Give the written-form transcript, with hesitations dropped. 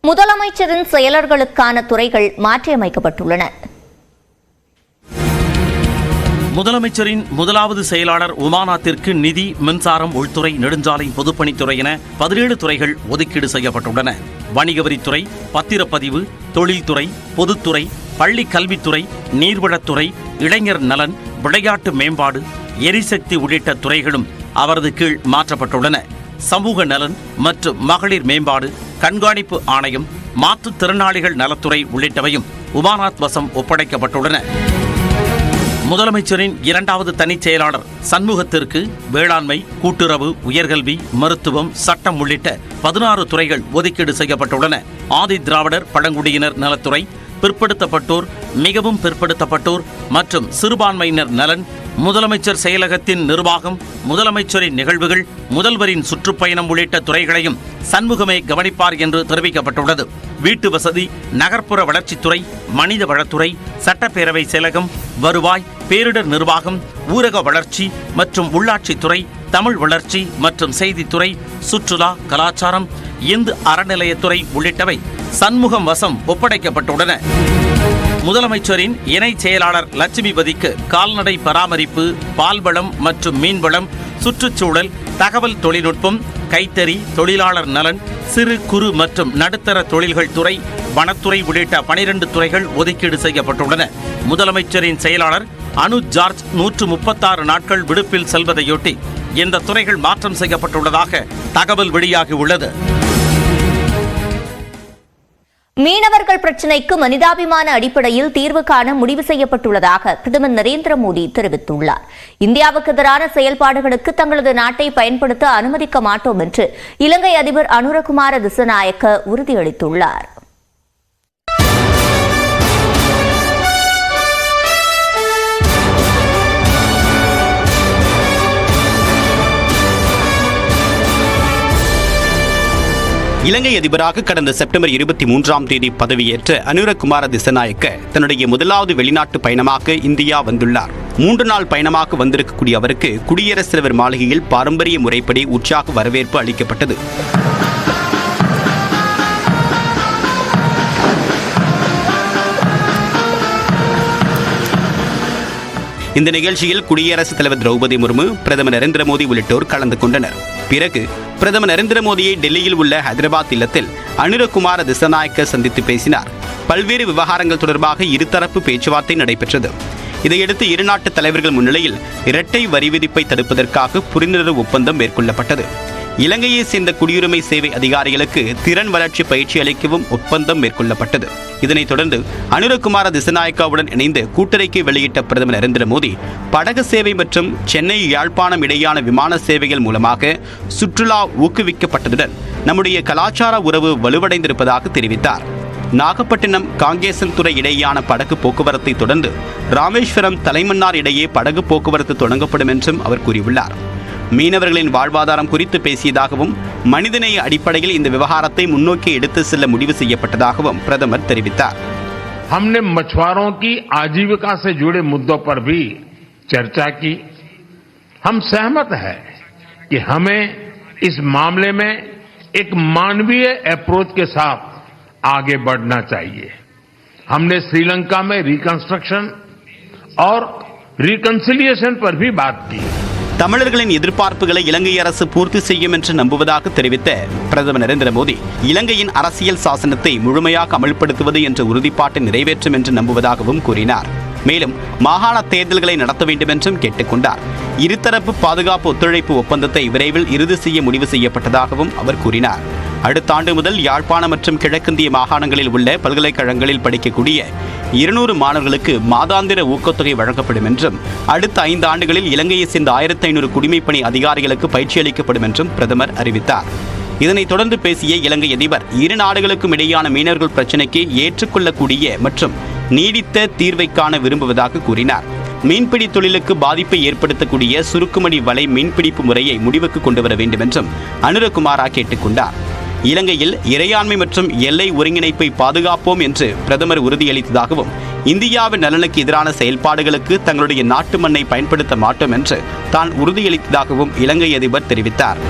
முதலமைச்சரின் செயலர்களுக்கான துறைகள் மாற்றியமைக்கப்பட்டுள்ளன. முதலமைச்சரின் முதலாவது செயலாளர் உமாநாத்திற்கு நிதி, மின்சாரம், உள்துறை, நெடுஞ்சாலை, பொதுப்பணித்துறை என 17 துறைகள் ஒதுக்கீடு செய்யப்பட்டுள்ளன. வணிக வரித்துறை, பத்திரப்பதிவு, தொழில்துறை, பொதுத்துறை, பள்ளி கல்வித்துறை, நீர்வளத்துறை, இளைஞர் நலன், விளையாட்டு மேம்பாடு, எரிசக்தி உள்ளிட்ட துறைகளும் அவரது கீழ் மாற்றப்பட்டுள்ளன. சமூக நலன் மற்றும் மகளிர் மேம்பாடு, கண்காணிப்பு ஆணையம், மாற்றுத்திறனாளிகள் நலத்துறை உள்ளிட்டவையும் உமாநாத் வசம் ஒப்படைக்கப்பட்டுள்ளன. முதலமைச்சரின் இரண்டாவது தனிச் செயலாளர் சண்முகத்திற்கு வேளாண்மை, கூட்டுறவு, உயர்கல்வி, மருத்துவம், சட்டம் உள்ளிட்ட 16 துறைகள் ஒதுக்கீடு செய்யப்பட்டுள்ளன. ஆதி திராவிடர் பழங்குடியினர் நலத்துறை, பிற்படுத்தப்பட்டோர், மிகவும் பிற்படுத்தப்பட்டோர் மற்றும் சிறுபான்மையினர் நலன், முதலமைச்சர் செயலகத்தின் நிர்வாகம், முதலமைச்சரின் நிகழ்வுகள், முதல்வரின் சுற்றுப்பயணம் உள்ளிட்ட துறைகளையும் சண்முகமே கவனிப்பார் என்று தெரிவிக்கப்பட்டுள்ளது. வீட்டு வசதி, நகர்ப்புற வளர்ச்சித்துறை, மனித வளத்துறை, சட்டப்பேரவை செயலகம், வருவாய், பேரிடர் நிர்வாகம், ஊரக வளர்ச்சி மற்றும் உள்ளாட்சித்துறை, தமிழ் வளர்ச்சி மற்றும் செய்தித்துறை, சுற்றுலா, கலாச்சாரம், இந்து அறநிலையத்துறை உள்ளிட்டவை சண்முகம் வசம் ஒப்படைக்கப்பட்டுள்ளன. முதலமைச்சரின் இணை செயலாளர் லட்சுமிபதிக்கு கால்நடை பராமரிப்பு, பால்வளம் மற்றும் மீன்வளம், சுற்றுச்சூழல், தகவல் தொழில்நுட்பம், கைத்தறி, தொழிலாளர் நலன், சிறு குறு மற்றும் நடுத்தர தொழில்கள் துறை, வனத்துறை உள்ளிட்ட 12 துறைகள் ஒதுக்கீடு செய்யப்பட்டுள்ளன. முதலமைச்சரின் செயலாளர் அனு ஜார்ஜ் 136 நாட்கள் விடுப்பில் செல்வதையொட்டி இந்த துறைகள் மாற்றம் செய்யப்பட்டுள்ளதாக தகவல் வெளியாகியுள்ளது. மீனவர்கள் பிரச்சினைக்கு மனிதாபிமான அடிப்படையில் தீர்வு காண முடிவு செய்யப்பட்டுள்ளதாக பிரதமர் நரேந்திர மோடி தெரிவித்துள்ளார். இந்தியாவுக்கு எதிரான செயல்பாடுகளுக்கு தங்களது நாட்டை பயன்படுத்த அனுமதிக்க மாட்டோம் என்று இலங்கை அதிபர் அனுரகுமார திசநாயக்க உறுதியளித்துள்ளார். இலங்கை அதிபராக கடந்த செப்டம்பர் 23ஆம் தேதி பதவியேற்ற அனுரகுமார திசநாயக்க தன்னுடைய முதலாவது வெளிநாட்டு பயணமாக இந்தியா வந்துள்ளார். 3 நாள் பயணமாக வந்திருக்கக்கூடிய அவருக்கு குடியரசுத் தலைவர் மாளிகையில் பாரம்பரிய முறைப்படி உற்சாக வரவேற்பு அளிக்கப்பட்டது. இந்த நிகழ்ச்சியில் குடியரசுத் தலைவர் திரௌபதி முர்மு, பிரதமர் நரேந்திர மோடி உள்ளிட்டோர் கலந்து கொண்டனர். பிறகு பிரதமர் நரேந்திர மோடியை டெல்லியில் உள்ள ஹைதராபாத் இல்லத்தில் அனுரகுமார திசநாயக்க சந்தித்து பேசினார். பல்வேறு விவகாரங்கள் தொடர்பாக இருதரப்பு பேச்சுவார்த்தை நடைபெற்றது. இதையடுத்து இரு நாட்டு தலைவர்கள் முன்னிலையில் இரட்டை வரி விதிப்பை தடுப்பதற்காக புரிந்துணர்வு ஒப்பந்தம் மேற்கொள்ளப்பட்டது. இலங்கையை சேர்ந்த குடியுரிமை சேவை அதிகாரிகளுக்கு திறன் வளர்ச்சி பயிற்சி அளிக்கவும் ஒப்பந்தம் மேற்கொள்ளப்பட்டது. இதனைத் தொடர்ந்து அனுரகுமார திசநாயக்காவுடன் இணைந்து கூட்டறிக்கை வெளியிட்ட பிரதமர் நரேந்திர மோடி படகு சேவை மற்றும் சென்னை யாழ்ப்பாணம் இடையான விமான சேவைகள் மூலமாக சுற்றுலா ஊக்குவிக்கப்பட்டதுடன் நம்முடைய கலாச்சார உறவு வலுவடைந்திருப்பதாக தெரிவித்தார். நாகப்பட்டினம் காங்கேசன்துறை இடையேயான படகு போக்குவரத்தை தொடர்ந்து ராமேஸ்வரம் தலைமன்னார் இடையே படகு போக்குவரத்து தொடங்கப்படும் என்றும் அவர் கூறியுள்ளார். மீனவர்களின் வாழ்வாதாரம் குறித்து பேசியதாகவும் மனிதநேய அடிப்படையில் இந்த விவகாரத்தை முன்னோக்கி எடுத்து செல்ல முடிவு செய்யப்பட்டதாகவும் பிரதமர் தெரிவித்தார். हमने मछुआरों की आजीविका से जुड़े मुद्दों पर भी चर्चा की. हम सहमत हैं कि हमें इस मामले में एक मानवीय अप्रोच के साथ आगे बढ़ना चाहिए. हमने श्रीलंका में रिकंस्ट्रक्शन और रिकंसिलिएशन पर भी बात की. தமிழர்களின் எதிர்பார்ப்புகளை இலங்கை அரசு பூர்த்தி செய்யும் என்று நம்புவதாக தெரிவித்த பிரதமர் நரேந்திர மோடி இலங்கையின் அரசியல் சாசனத்தை முழுமையாக அமல்படுத்துவது என்ற உறுதிப்பாட்டை நிறைவேற்றும் என்று நம்புவதாகவும் கூறினார். மேலும் மாகாண தேர்தல்களை நடத்த வேண்டும் என்றும் கேட்டுக்கொண்டார். இருதரப்பு பாதுகாப்பு ஒத்துழைப்பு ஒப்பந்தத்தை விரைவில் இறுதி செய்ய முடிவு செய்யப்பட்டதாகவும் அவர் கூறினார். அடுத்த ஆண்டு முதல் யாழ்ப்பாணம் மற்றும் கிழக்கிந்திய மாகாணங்களில் உள்ள பல்கலைக்கழகங்களில் படிக்கக்கூடிய 200 மாணவர்களுக்கு மாதாந்திர ஊக்கத்தொகை வழங்கப்படும் என்றும் அடுத்த 5 ஆண்டுகளில் இலங்கையை சேர்ந்த 1500 குடிமைப்பணி அதிகாரிகளுக்கு பயிற்சி அளிக்கப்படும் என்றும் பிரதமர் அறிவித்தார். இதனைத் தொடர்ந்து பேசிய இலங்கை அதிபர் இரு நாடுகளுக்கும் இடையான மீனவர்கள் பிரச்சினைக்கு ஏற்றுக்கொள்ளக்கூடிய மற்றும் நீடித்த தீர்வை காண விரும்புவதாக கூறினார். மீன்பிடி தொழிலுக்கு பாதிப்பை ஏற்படுத்தக்கூடிய சுருக்குமடி வலை மீன்பிடிப்பு முறையை முடிவுக்கு கொண்டு வர வேண்டும் என்றும் அனுரகுமாரா கேட்டுக்கொண்டார். இலங்கையில் இறையாண்மை மற்றும் எல்லை ஒருங்கிணைப்பை பாதுகாப்போம் என்று பிரதமர் உறுதியளித்ததாகவும் இந்தியாவின் நலனுக்கு எதிரான செயல்பாடுகளுக்கு தங்களுடைய நாட்டு மண்ணை பயன்படுத்த மாட்டோம் என்று தான் உறுதியளித்ததாகவும் இலங்கை அதிபர் தெரிவித்தார்.